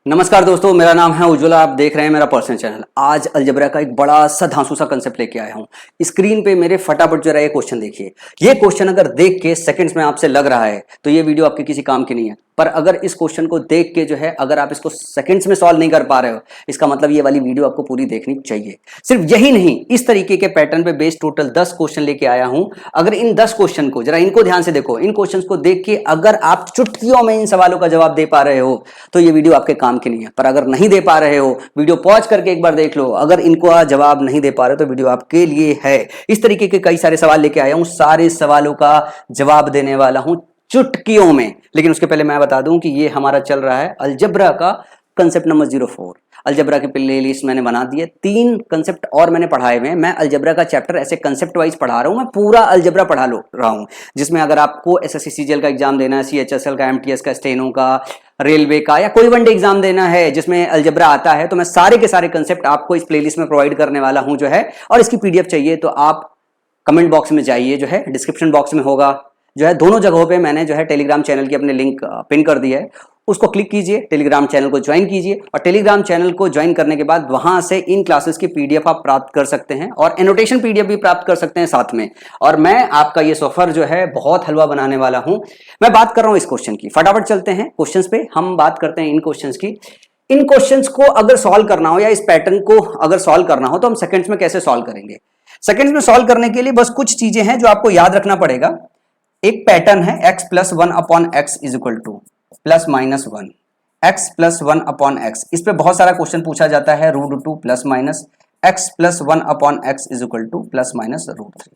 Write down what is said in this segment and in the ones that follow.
नमस्कार दोस्तों, मेरा नाम है उज्ज्वला। आप देख रहे हैं मेरा पर्सनल चैनल। आज अलजेब्रा का एक बड़ा सा धांसू सा कंसेप्ट लेके आया हूं। स्क्रीन पे मेरे फटाफट जरा ये क्वेश्चन देखिए। ये क्वेश्चन अगर देख के सेकंड्स में आपसे लग रहा है तो ये वीडियो आपके किसी काम की नहीं है, पर अगर इस क्वेश्चन को देख के जो है अगर आप इसको सेकंड्स में सॉल्व नहीं कर पा रहे हो, इसका मतलब ये वाली वीडियो आपको पूरी देखनी चाहिए। सिर्फ यही नहीं, इस तरीके के पैटर्न पे बेस्ड टोटल 10 क्वेश्चन लेके आया हूं। अगर इन 10 क्वेश्चन को जरा इनको ध्यान से देखो, इन क्वेश्चन को देख के अगर आप चुटकियों में इन सवालों का जवाब दे पा रहे हो तो ये वीडियो आपके काम की नहीं है। पर अगर नहीं दे पा रहे हो, वीडियो पॉज करके एक बार देख लो। अगर इनको आज जवाब नहीं दे पा रहे तो वीडियो आपके लिए है। इस तरीके के कई सारे सवाल लेके आया हूं, सारे सवालों का जवाब देने वाला हूं चुटकियों में। लेकिन उसके पहले मैं बता दूं कि ये हमारा चल रहा है अलजेब्रा का कंसेप्ट नंबर 04। अलजेब्रा की प्लेलिस्ट मैंने बना दी है। 3 कंसेप्ट और मैंने पढ़ाए हुए हैं। मैं अलजेब्रा का चैप्टर ऐसे कंसेप्ट वाइज पढ़ा रहा हूं, मैं पूरा अलजेब्रा पढ़ा रहा हूं, जिसमें अगर आपको एसएससी सीजीएल का एग्जाम देना है, सीएचएसएल का, एमटीएस का, स्टेनो का, रेलवे का या कोई वनडे एग्जाम देना है जिसमें अलजेब्रा आता है, तो मैं सारे के सारे कंसेप्ट आपको इस प्लेलिस्ट में प्रोवाइड करने वाला हूं जो है। और इसकी पीडीएफ चाहिए तो आप कमेंट बॉक्स में जाइए, जो है डिस्क्रिप्शन बॉक्स में होगा, जो है दोनों जगहों पे मैंने जो है टेलीग्राम चैनल की अपने लिंक पिन कर दी है। उसको क्लिक कीजिए, टेलीग्राम चैनल को ज्वाइन कीजिए और टेलीग्राम चैनल को ज्वाइन करने के बाद वहां से इन क्लासेस की पीडीएफ आप प्राप्त कर सकते हैं और एनोटेशन पीडीएफ भी प्राप्त कर सकते हैं साथ में। और मैं आपका ये सफर जो है बहुत हलवा बनाने वाला हूं। मैं बात कर रहा हूं इस क्वेश्चन की। फटाफट चलते हैं क्वेश्चंस पे। हम बात करते हैं इन क्वेश्चंस की। इन क्वेश्चंस को अगर सॉल्व करना हो या इस पैटर्न को अगर सॉल्व करना हो तो हम सेकंड्स में कैसे सॉल्व करेंगे। सेकंड्स में सॉल्व करने के लिए बस कुछ चीजें हैं जो आपको याद रखना पड़ेगा। एक पैटर्न है x plus 1 upon x is equal to plus minus 1, x plus 1 upon x. इस पे बहुत सारा क्वेश्चन पूछा जाता है। √2 plus minus x plus 1 upon x is equal to plus minus √3।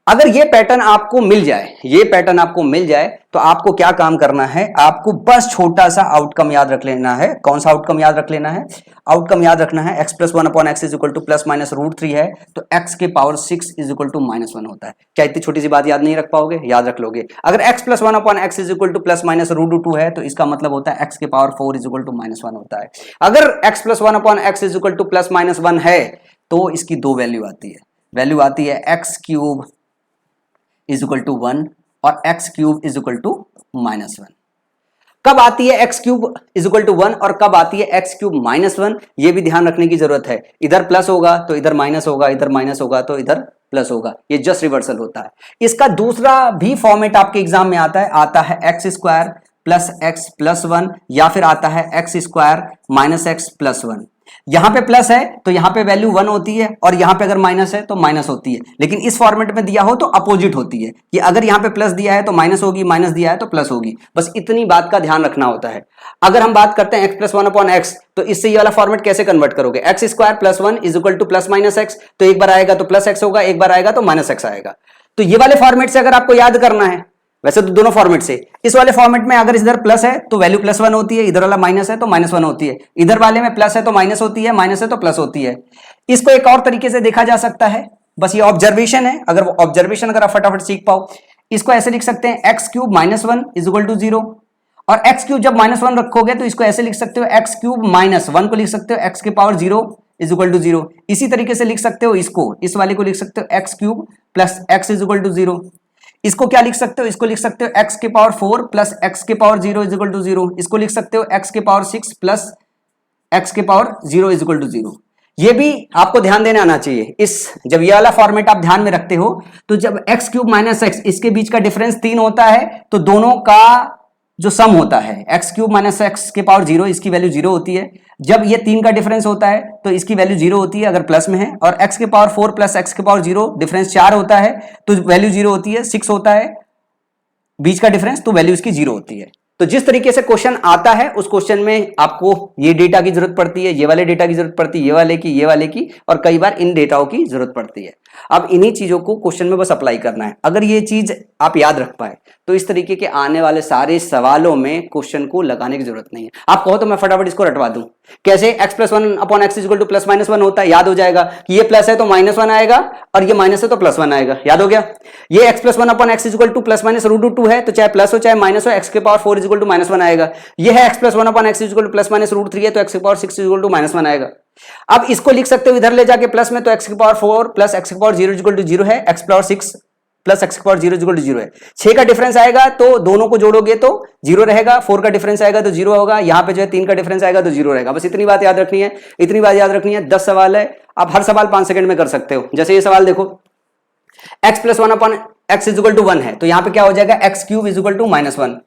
अगर ये पैटर्न आपको मिल जाए, ये पैटर्न आपको मिल जाए तो आपको क्या काम करना है, आपको बस छोटा सा आउटकम याद रख लेना है। कौन सा आउटकम याद रख लेना है? आउटकम याद रखना है x plus 1 upon x is equal to plus minus √3 है तो x के पावर 6 इज इक्वल टू -1 होता है। क्या इतनी छोटी सी बात याद नहीं रख पाओगे? याद रख लोगे। अगर x plus 1 upon x is equal to plus minus √2 है तो इसका मतलब होता है x के पावर 4 इज इक्वल टू -1 होता है। अगर x plus 1 upon x is equal to plus minus 1 है तो इसकी दो वैल्यू आती है। वैल्यू आती है x cube is equal to 1 और x cube is equal to -1। कब आती है x cube is equal to 1 और कब आती है x क्यूब -1, ये भी ध्यान रखने की जरूरत है। इधर प्लस होगा तो इधर माइनस होगा, इधर माइनस होगा तो इधर प्लस होगा। ये जस्ट रिवर्सल होता है। इसका दूसरा भी फॉर्मेट आपके एग्जाम में आता है x square plus x plus 1 या फिर आता है x square minus x plus 1। यहां पे प्लस है तो यहां पे वैल्यू 1 होती है और यहां पे अगर माइनस है तो माइनस होती है। लेकिन इस फॉर्मेट में दिया हो तो अपोजिट होती है कि अगर यहां पे प्लस दिया है तो माइनस होगी, माइनस दिया है तो प्लस होगी। बस इतनी बात का ध्यान रखना होता है। अगर हम बात करते हैं x प्लस 1 अपॉन एक्स तो इससे ये वाला फॉर्मेट कैसे कन्वर्ट करोगे? X square plus 1 is equal to plus minus x, तो एक बार आएगा तो प्लस एक्स होगा, एक बार आएगा तो माइनस एक्स आएगा। तो ये वाले फॉर्मेट से अगर आपको याद करना है, वैसे तो दोनों फॉर्मेट से, इस वाले फॉर्मेट में अगर इधर प्लस है तो वैल्यू प्लस 1 होती है, इधर वाला माइनस है तो -1 होती है, इधर वाले में प्लस है तो माइनस होती है, माइनस है तो प्लस होती है। इसको एक और तरीके से देखा जा सकता है, बस ये ऑब्जर्वेशन है। अगर वो ऑब्जर्वेशन अगर आप फटाफट सीख पाओ, इसको ऐसे लिख सकते हैं x cube -1 is equal to 0 और x क्यूब जब -1 रखोगे तो इसको ऐसे लिख सकते हो x क्यूब -1 को लिख सकते हो x के पावर 0 इज इक्वल टू 0। इसी तरीके से लिख सकते हो इसको, इस वाले को लिख सकते हो x cube plus x is equal to 0। इसको क्या लिख सकते हो? इसको लिख सकते हो x के पावर 4 प्लस x के पावर 0 इज इक्वल टू 0। इसको लिख सकते हो x के पावर 6 प्लस x के पावर 0 इज इक्वल टू 0। ये भी आपको ध्यान देने आना चाहिए। इस जब ये वाला फॉर्मेट आप ध्यान में रखते हो तो जब x क्यूब माइनस एक्स, इसके बीच का डिफरेंस 3 होता है तो दोनों का जो सम होता है x क्यूब माइनस एक्स के पावर 0, इसकी वैल्यू 0 होती है। जब ये 3 का डिफरेंस होता है तो इसकी वैल्यू 0 होती है अगर प्लस में है, और x के पावर 4 प्लस x के पावर 0 डिफरेंस 4 होता है तो वैल्यू 0 होती है। 6 होता है बीच का डिफरेंस तो वैल्यू इसकी 0 होती है। तो जिस तरीके से क्वेश्चन आता है उस क्वेश्चन में आपको ये डेटा की जरूरत पड़ती है, ये वाले डेटा की जरूरत पड़ती है, ये वाले की और कई बार इन डेटाओं की जरूरत पड़ती है। अब इन्हीं चीजों को क्वेश्चन में बस अप्लाई करना है। अगर ये चीज आप याद रख पाए तो इस तरीके के आने वाले सारे सवालों में क्वेश्चन को लगाने की जरूरत नहीं है। आप कहो तो मैं फटाफट इसको रटवा दूं। कैसे? x plus 1 upon x is equal to plus minus 1 होता है। याद हो जाएगा कि ये प्लस है तो -1 आएगा और ये माइनस है तो +1 आएगा। याद हो गया? ये x plus 1 upon x is equal to plus minus √2 है तो चाहे प्लस हो चाहे माइनस हो, x के पावर 4 इज इक्वल टू -1 आएगा। ये है x plus 1 upon x is equal to plus minus √3 है तो x के पावर 6 इज इक्वल टू -1 आएगा। अब इसको लिख सकते हो इधर ले जाके प्लस में, तो x की पावर 4 प्लस x की पावर 0 इज इक्वल टू 0 है, x पावर 6 प्लस एक्स की पावर 0 इक्वल टू 0 है। 6 का डिफरेंस आएगा तो दोनों को जोड़ोगे तो 0 रहेगा, 4 का डिफरेंस आएगा तो 0 होगा, यहां पे जो है 3 का डिफरेंस आएगा तो 0 रहेगा। बस इतनी बात याद रखनी है, इतनी बात याद रखनी है। 10 सवाल है, आप हर सवाल 5 सेकंड में कर सकते हो। जैसे ये सवाल देखो, x plus 1 upon x is equal to 1 है, तो यहां पे क्या हो जाएगा, x cube is equal to -1।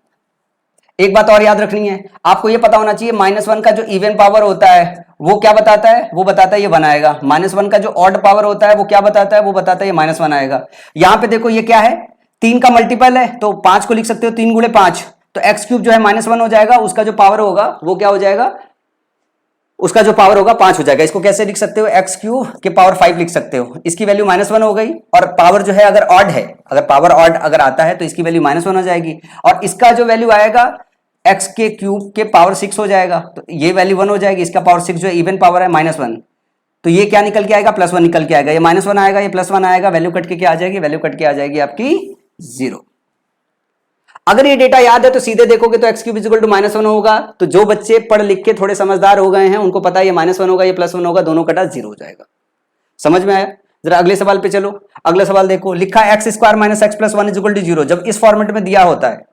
एक बात और याद रखनी है, आपको ये पता होना चाहिए -1 का जो इवन पावर होता है वो क्या बताता है, वो बताता है ये 1 आएगा। -1 का जो ऑड पावर होता है वो क्या बताता है, वो बताता है ये -1 आएगा। यहां पे देखो ये क्या है, 3 का मल्टीपल है तो 5 को लिख सकते हो, 3 गुणे 5, तो एक्स क्यूब जो है -1 हो जाएगा, उसका जो पावर होगा वो क्या हो जाएगा, उसका जो पावर होगा 5 हो जाएगा। इसको कैसे लिख सकते हो, एक्स क्यूब के पावर 5 लिख सकते हो। इसकी वैल्यू -1 हो गई, और पावर जो है अगर ऑड है, अगर पावर ऑड अगर आता है तो इसकी वैल्यू -1 हो जाएगी, और इसका जो वैल्यू आएगा एक्स के क्यूब के पावर 6 हो जाएगा, तो ये वैल्यू 1 हो जाएगी। इसका पावर 6 जो इवन पावर है -1, तो ये क्या निकल के आएगा, +1 निकल के आएगा। ये -1 आएगा, ये +1 आएगा, वैल्यू कट के क्या आ जाएगी, वैल्यू कट के आ जाएगी आपकी 0। अगर ये डेटा याद है तो सीधे देखोगे तो एक्स क्यूब इक्वल टू -1 होगा। तो जो बच्चे पढ़ लिख के थोड़े समझदार हो गए हैं उनको पता है ये -1 होगा, ये +1 होगा, दोनों कटा 0 हो जाएगा। समझ में आया? जरा अगले सवाल पे चलो। अगला सवाल देखो, लिखा x square minus x plus 1 equal to 0। जब इस फॉर्मेट में दिया होता है,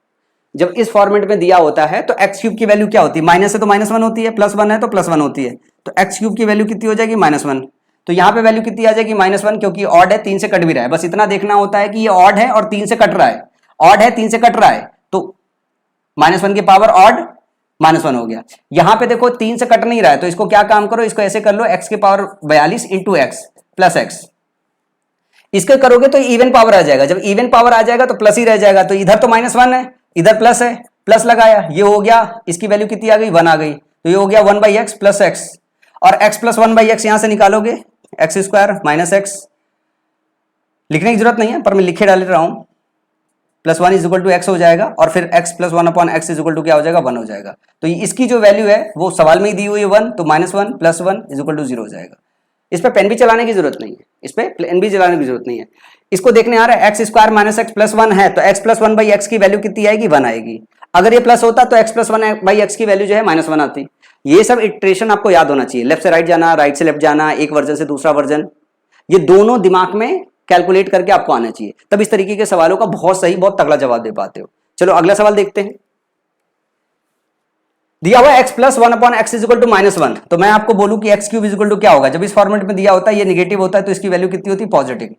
जब इस फॉर्मेट में दिया होता है तो एक्स क्यूब की वैल्यू क्या होती है, माइनस है तो -1 होती है, +1 है तो +1 होती है, तो एक्स क्यूब की वैल्यू कितनी हो जाएगी, -1। तो यहां पे वैल्यू कितनी आ जाएगी, -1, क्योंकि ऑड है, 3 से कट भी रहा है। बस इतना देखना होता है कि ये ऑड है और 3 से कट रहा है, ऑड है 3 से कट रहा है, तो -1 की पावर ऑड -1 हो गया। यहां पे देखो 3 से कट नहीं रहा है, तो इसको क्या काम करो, इसको ऐसे कर लो, x की power 42 into x plus x. इसके करोगे तो इवन पावर आ जाएगा, जब इवन पावर आ जाएगा तो प्लस ही रह जाएगा। तो इधर तो -1 है, इधर प्लस है, प्लस लगाया, ये हो गया, इसकी वैल्यू कितनी आ गई, 1 आ गई, तो ये हो गया 1/x प्लस एक्स, और x प्लस 1/x यहां से निकालोगे, एक्स स्क्वायर माइनस एक्स, लिखने की जरूरत नहीं है पर मैं लिखे डाल रहा हूं, +1 इज इक्वल टू एक्स हो जाएगा, और फिर x plus 1 upon x is equal to क्या हो जाएगा, 1 हो जाएगा। तो इसकी जो वैल्यू है वो सवाल में ही दी हुई है 1, तो -1 प्लस 1 इज इक्वल टू 0 हो जाएगा। इस पे पेन भी चलाने की जरूरत नहीं है, इस पे पेन भी चलाने की जरूरत नहीं है। इसको देखने आ रहा है, x square minus x plus 1 है, तो x प्लस 1/x की वैल्यू कितनी आएगी, 1 आएगी। अगर ये प्लस होता तो x प्लस 1/x की वैल्यू जो है -1 आती। ये सब इटरेशन आपको याद होना चाहिए, लेफ्ट से राइट जाना, राइट से लेफ्ट जाना, एक वर्जन से दूसरा वर्जन, ये दोनों दिमाग में कैलकुलेट करके आपको आना चाहिए, तब इस तरीके के सवालों का बहुत सही, बहुत तगड़ा जवाब दे पाते हो। चलो अगला सवाल देखते हैं। दिया हुआ x plus 1 upon x is equal to -1, तो मैं आपको बोलूं कि x cube is equal to क्या होगा। जब इस फॉर्मेट में दिया होता है ये नेगेटिव होता है, तो इसकी वैल्यू कितनी होती है, पॉजिटिव।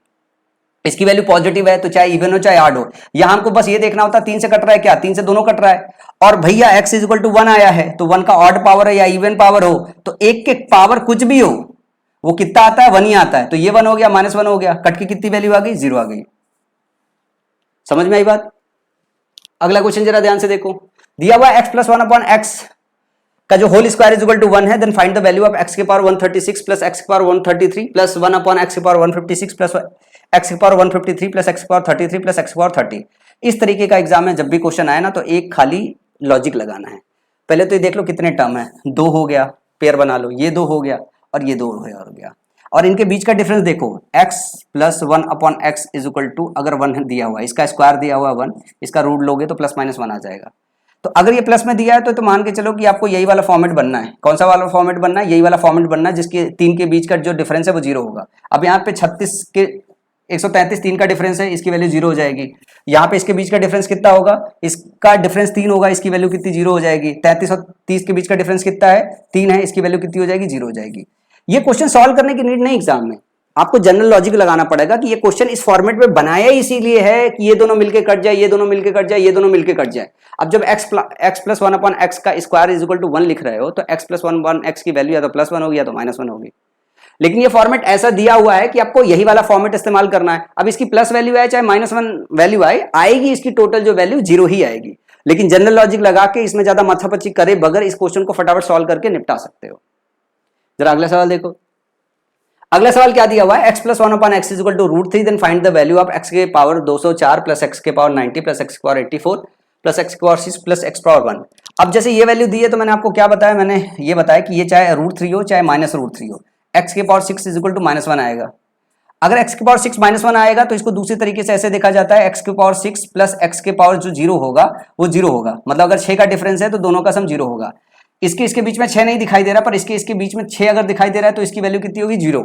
इसकी वैल्यू पॉजिटिव है तो चाहे इवन हो चाहे ऑड हो, यहां हमको बस ये देखना होता है 3 से कट रहा है क्या, 3 से दोनों कट रहा है, और भैया x इज इक्वल टू 1 आया है, तो 1 का ऑड पावर है या इवन पावर हो, तो एक के पावर कुछ भी हो वो कितना आता है, 1 ही आता है। तो ये 1 हो गया, -1 हो गया, कट की कितनी वैल्यू आ गई, 0 आ गई। समझ में आई बात? अगला क्वेश्चन जरा ध्यान से देखो, दिया हुआ x प्लस 1 अपॉन एक्स का जो whole square is equal to 1 है, then find the value of x के पावर 136 प्लस x के पावर 133 प्लस 1 अपॉन x के पावर 156 प्लस x के पावर 153 प्लस x के पावर 33 प्लस x के power 30। इस तरीके का एग्जाम है, जब भी क्वेश्चन आए ना तो एक खाली लॉजिक लगाना है। पहले तो ये देख लो कितने टर्म है, 2 हो गया, पेयर बना लो, ये 2 हो गया और ये 2 हो गया, और इनके बीच का डिफरेंस देखो, x plus 1 upon x is equal to, अगर 1 दिया हुआ है, इसका स्क्वायर दिया हुआ है 1, इसका रूट लोगे तो प्लस माइनस 1 आ जाएगा। तो अगर ये प्लस में दिया है तो मान के चलो कि आपको यही वाला फॉर्मेट बनना है। कौन सा वाला फॉर्मेट बनना है, यही वाला फॉर्मेट बनना है जिसके 3 के बीच का जो डिफरेंस है वो 0 होगा। अब यहाँ पे 36 के 133 3 का डिफरेंस है, इसकी वैल्यू 0 हो जाएगी। यहाँ पे इसके बीच का डिफरेंस कितना होगा, इसका डिफरेंस 3 होगा, इसकी वैल्यू कितनी, 0 हो जाएगी। 33 और 30 के बीच का डिफरेंस कितना है, 3 है, इसकी वैल्यू कितनी हो जाएगी, 0 हो जाएगी। ये क्वेश्चन सॉल्व करने की नीड नहीं एग्जाम में, आपको जनरल लॉजिक लगाना पड़ेगा कि ये क्वेश्चन इस फॉर्मेट में बनाया इसीलिए है कि ये दोनों मिलके कट जाए, ये दोनों मिलके कट जाए, ये दोनों मिलके कट जाए। अब जब x प्लस 1 अपॉन एक्स का स्क्वायर इज इक्वल टू 1 लिख रहे हो, तो x प्लस 1 अपॉन एक्स की वैल्यू या तो +1 होगी या तो -1 होगी। लेकिन ये फॉर्मेट ऐसा दिया हुआ है कि आपको यही वाला फॉर्मेट इस्तेमाल करना है। अब इसकी प्लस वैल्यू आए चाहे -1 वैल्यू आएगी, इसकी टोटल जो वैल्यू 0 ही आएगी। लेकिन जनरल लॉजिक लगा के इसमें ज्यादा माथापच्ची करे बगैर इस क्वेश्चन को फटाफट सॉल्व करके निपटा सकते हो। जरा अगला सवाल देखो। अगला सवाल क्या दिया हुआ है, x plus 1 upon x is equal to √3, then find the value of x के पावर 204 प्लस x के पावर 90 प्लस x के पावर 84 प्लस x के पावर 6 प्लस x पावर 1। अब जैसे ये वैल्यू दी है तो मैंने आपको क्या बताया, मैंने ये बताया कि ये चाहे √3 हो चाहे -√3 हो, x के पावर 6 इज इक्वल टू -1 आएगा। अगर x के पावर 6 -1 आएगा तो इसको दूसरी तरीके से ऐसे देखा जाता है, x के पावर 6 प्लस x के पावर जो 0 होगा वो 0 होगा। मतलब अगर 6 का डिफरेंस है तो दोनों का सम 0 होगा। इसके बीच में 6 नहीं दिखाई दे रहा, पर इसके बीच में 6 अगर दिखाई दे रहा है तो इसकी वैल्यू कितनी होगी, 0।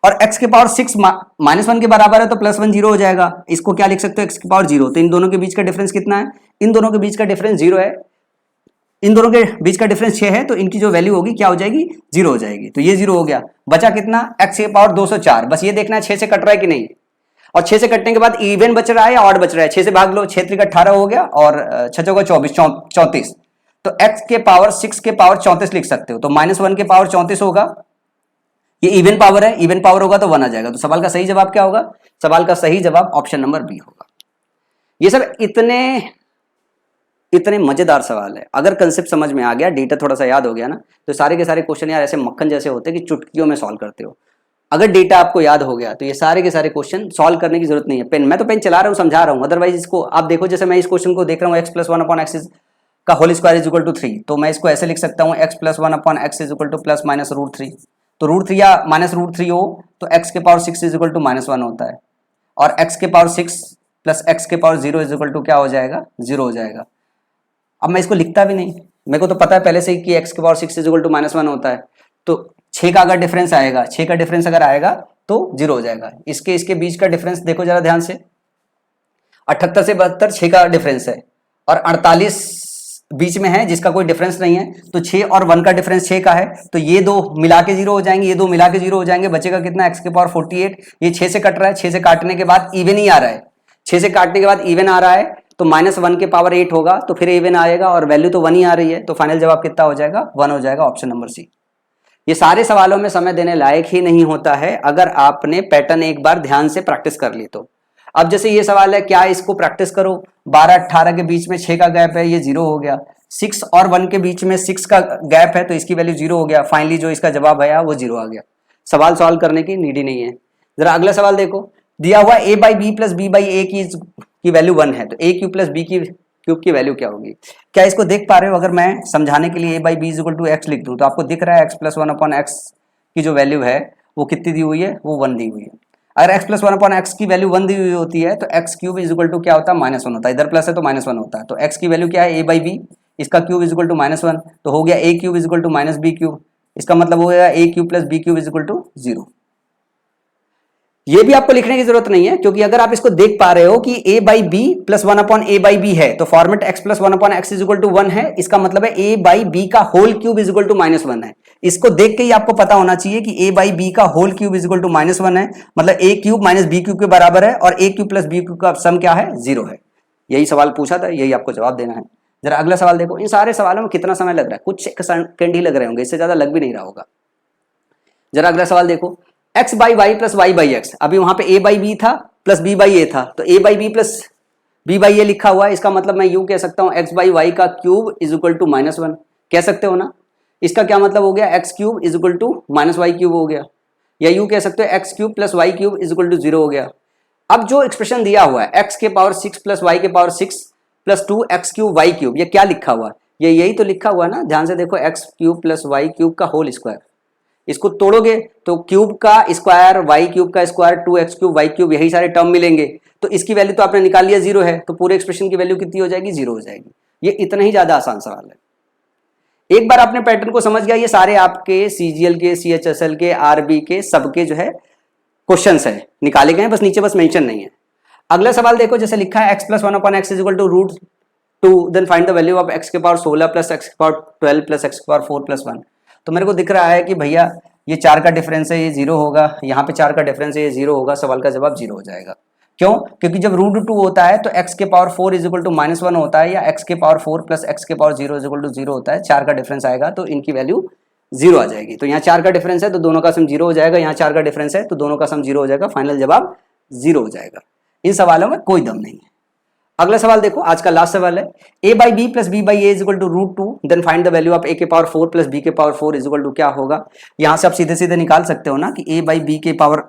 और x के पावर 6 -1 के बराबर है तो +1 0 हो जाएगा। इसको क्या लिख सकते हो, x की पावर 0। तो इन दोनों के बीच का डिफरेंस कितना है, इन दोनों के बीच का डिफरेंस 0 है, इन दोनों के बीच का डिफरेंस 6 है, तो इनकी जो वैल्यू होगी क्या हो जाएगी, 0 हो जाएगी। तो ये 0 हो गया। बचा कितना, x की पावर 204। बस ये देखना है 6 से कट रहा है कि नहीं, और 6 से कटने के बाद इवन बच रहा है या ऑड बच रहा है। 6 से भाग लो, 6 3 18 हो गया, और 6 चौका 24 34। तो x के पावर 6 के पावर 34 लिख सकते हो। तो -1 के पावर 34 होगा, ये इवन पावर है, इवन पावर होगा तो 1 आ जाएगा। तो सवाल का सही जवाब क्या होगा, सवाल का सही जवाब ऑप्शन नंबर बी होगा। ये सब इतने मजेदार सवाल है, अगर कंसेप्ट समझ में आ गया, डेटा थोड़ा सा याद हो गया ना, तो सारे के सारे क्वेश्चन यार ऐसे मक्खन जैसे होते हैं कि चुटकियों में सॉल्व करते हो। अगर डेटा आपको याद हो गया तो ये सारे के सारे क्वेश्चन सॉल्व करने की जरूरत नहीं है। पेन, मैं तो पेन चला रहा हूँ, समझा रहा हूँ, अदरवाइज इसको आप देखो, जैसे मैं इस क्वेश्चन को देख रहा हूँ, x + 1 / x का whole square is equal to 3, तो मैं इसको ऐसे लिख सकता हूँ x + 1 / x is equal to +-√3। तो √3 या -√3 हो तो x के पावर 6 इज इक्वल टू -1 होता है, और x के पावर 6 + x के पावर 0 इज इक्वल टू क्या हो जाएगा, 0 हो जाएगा। अब मैं इसको लिखता भी नहीं, मेरे को तो पता है पहले से ही कि x के पावर 6 इज इक्वल टू -1 होता है। तो 6 का अगर डिफरेंस आएगा, 6 का डिफरेंस अगर आएगा तो 0 हो जाएगा। इसके बीच का डिफरेंस देखो जरा ध्यान से, 78 से 72 6 का डिफरेंस है, और 48 बीच में है जिसका कोई डिफरेंस नहीं है। तो 6 और 1 का डिफरेंस 6 का है, तो ये दो मिला के 0 हो जाएंगे, ये दो मिला के 0 हो जाएंगे। बचेगा कितना, x के पावर 48। ये 6 से कट रहा है, 6 से काटने के बाद इवन ही आ रहा है, 6 से काटने के बाद इवन आ रहा है, तो -1 के पावर 8 होगा, तो फिर इवन आएगा, और वैल्यू तो 1 ही आ रही है। तो फाइनल जवाब कितना हो जाएगा, 1 हो जाएगा, ऑप्शन नंबर सी। ये सारे सवालों में समय देने लायक ही नहीं होता है अगर आपने पैटर्न एक बार ध्यान से प्रैक्टिस कर ली तो। अब जैसे ये सवाल है, क्या इसको प्रैक्टिस करो, 12-18 के बीच में 6 का गैप है, ये 0 हो गया। 6 और 1 के बीच में 6 का गैप है, तो इसकी वैल्यू 0 हो गया। फाइनली जो इसका जवाब आया वो 0 आ गया। सवाल सॉल्व करने की नीड ही नहीं है। जरा अगला सवाल देखो, दिया हुआ a/b + b/a की वैल्यू 1 है, तो a³ + b³ की वैल्यू क्या होगी। क्या इसको देख पा रहे हो, अगर मैं समझाने के लिए a/b = x लिख दूं तो आपको दिख रहा है x + 1 / x की जो वैल्यू है वो कितनी दी हुई है, वो 1 दी हुई है। अगर x + 1 / x की वैल्यू 1 दी हुई होती है तो x³ क्या होता है, -1 होता है। इधर प्लस है तो -1 होता है। तो x की वैल्यू क्या है, a/b, इसका क्यूब = -1, तो हो गया a³ = -b³। इसका मतलब हो गया a³ + b³ 0। ये भी आपको लिखने की जरूरत नहीं है, क्योंकि अगर आप इसको देख पा रहे हो कि a/b + 1 / a/b है, तो फॉर्मेट x + 1 / x = 1 है। इसका मतलब है a/b का होल क्यूब = -1 है। इसको देख के ही आपको पता होना चाहिए कि a/b का होल क्यूब = -1 है, मतलब a³ - b³ के बराबर है, और a³ + b³ का सम क्या है, 0 है। यही सवाल पूछा था, यही आपको जवाब देना है। जरा अगला सवाल देखो। इन सारे सवालों में कितना समय लग रहा है, कुछ सेकंड ही लग रहे होंगे, इससे ज्यादा लग भी नहीं रहा होगा। जरा अगला सवाल देखो, x/y + y/x, अभी वहां पे a/b था प्लस b/a था, तो a/b + b/a लिखा हुआ है। इसका मतलब मैं यूं कह सकता हूं x/y का क्यूब = -1, कह सकते हो ना। इसका क्या मतलब हो गया, x³ = -y³ हो गया, या यूं कह सकते हो x³ + y³ 0 हो गया। अब जो एक्सप्रेशन दिया हुआ है x के पावर 6 + y के पावर 6 + 2x³ y³, ये क्या लिखा हुआ है, ये यही तो लिखा हुआ है ना। ध्यान से देखो, x³ + y³ का होल स्क्वायर, इसको तोड़ोगे तो क्यूब का स्क्वायर, y³ का स्क्वायर, 2x³ y³, यही सारे टर्म मिलेंगे। तो इसकी वैल्यू तो आपने निकाल लिया, 0 है, तो पूरे एक्सप्रेशन की वैल्यू कितनी हो जाएगी, 0 हो जाएगी। ये इतना ही ज्यादा आसान सवाल है। एक बार आपने पैटर्न को समझ गया, ये सारे आपके CGL के, CHSL के, RB के सबके जो है क्वेश्चंस है, निकाले गए हैं, बस नीचे बस मेंशन नहीं है। अगला सवाल देखो, जैसे लिखा है x + 1 / x = √2, then find the value of x के पावर 16 + x के पावर 12 + x के पावर 4 + 1। तो मेरे को दिख रहा है कि भैया ये 4 का डिफरेंस है, ये 0 होगा, यहाँ पे 4 का डिफरेंस है, ये 0 होगा। सवाल का जवाब 0 हो जाएगा। क्यों, क्योंकि जब √2 होता है तो x के पावर 4 = -1 होता है, या x के पावर 4 + x के पावर 0 = 0 होता है। 4 का डिफरेंस आएगा तो इनकी वैल्यू 0 आ जाएगी। तो यहाँ 4 का डिफरेंस है तो दोनों का सम 0 हो जाएगा, यहाँ 4 का डिफरेंस है तो दोनों का सम 0 हो जाएगा। फाइनल जवाब 0 हो जाएगा। इन सवालों में कोई दम नहीं है। अगला सवाल देखो, आज का लास्ट सवाल है, a/b + b/a = √2, then find the value of a के पावर 4 + b के पावर 4 = क्या होगा। यहां से आप सीधे सीधे निकाल सकते हो ना कि a/b के पावर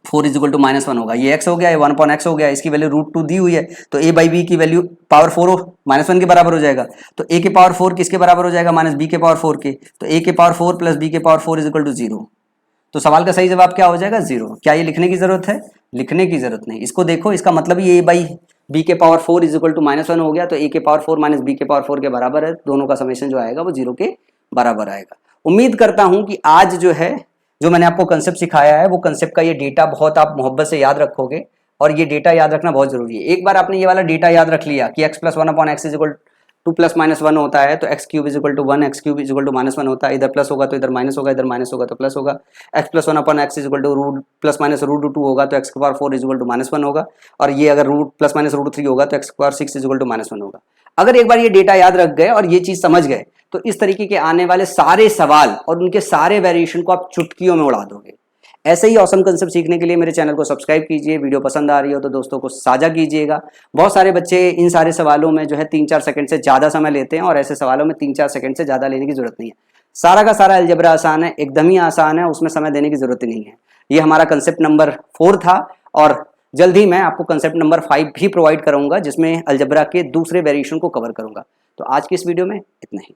4 = -1 होगा, ये x हो गया, ये 1/x हो गया, इसकी वैल्यू √2 दी हुई है, तो a/b की वैल्यू पावर 4 -1 के बराबर हो जाएगा। तो a के पावर 4 किसके बराबर हो जाएगा, -b के पावर 4 के, तो a के पावर 4 + b के पावर 4 = 0। तो सवाल का सही जवाब क्या हो जाएगा, 0। क्या ये लिखने की जरूरत है, लिखने की जरूरत नहीं। इसको देखो, इसका मतलब ये a/b के पावर 4 = -1 हो गया, तो a के पावर 4 - b के पावर 4 के बराबर है। दोनों का समेशन जो आएगा वो 0 के बराबर आएगा। उम्मीद करता हूं कि आज जो है जो मैंने आपको कंसेप्ट सिखाया है वो कंसेप्ट का ये डेटा बहुत आप मोहब्बत से याद रखोगे, और ये डेटा याद रखना बहुत जरूरी है। एक बार आपने ये वाला डेटा याद रख लिया कि x plus one upon x is equal to plus minus one होता है, तो x cube is equal to one, x cube is equal to minus one होता है। इधर प्लस होगा तो इधर माइनस होगा, इधर माइनस होगा तो प्लस होगा। X plus one upon x is equal to root plus minus root two होगा तो x square four is equal to minus one होगा, और ये अगर root plus minus root three होगा तो x square six is equal to minus one होगा। अगर एक बार ये डेटा याद रख गए और ये चीज समझ गए तो इस तरीके के आने वाले सारे सवाल और उनके सारे वेरिएशन को आप चुटकियों में उड़ा दोगे। ऐसे ही ऑसम कंसेप्ट सीखने के लिए मेरे चैनल को सब्सक्राइब कीजिए, वीडियो पसंद आ रही हो तो दोस्तों को साझा कीजिएगा। बहुत सारे बच्चे इन सारे सवालों में जो है 3-4 सेकंड से ज़्यादा समय लेते हैं, और ऐसे सवालों में 3-4 सेकंड से ज़्यादा लेने की जरूरत नहीं है। सारा का सारा अलजेब्रा आसान है, एकदम ही आसान है, उसमें समय देने की जरूरत ही नहीं है। ये हमारा कंसेप्ट नंबर 4 था, और जल्द ही मैं आपको कंसेप्ट नंबर 5 भी प्रोवाइड करूंगा जिसमें अलजेब्रा के दूसरे वेरिएशन को कवर करूंगा। तो आज की इस वीडियो में इतना ही।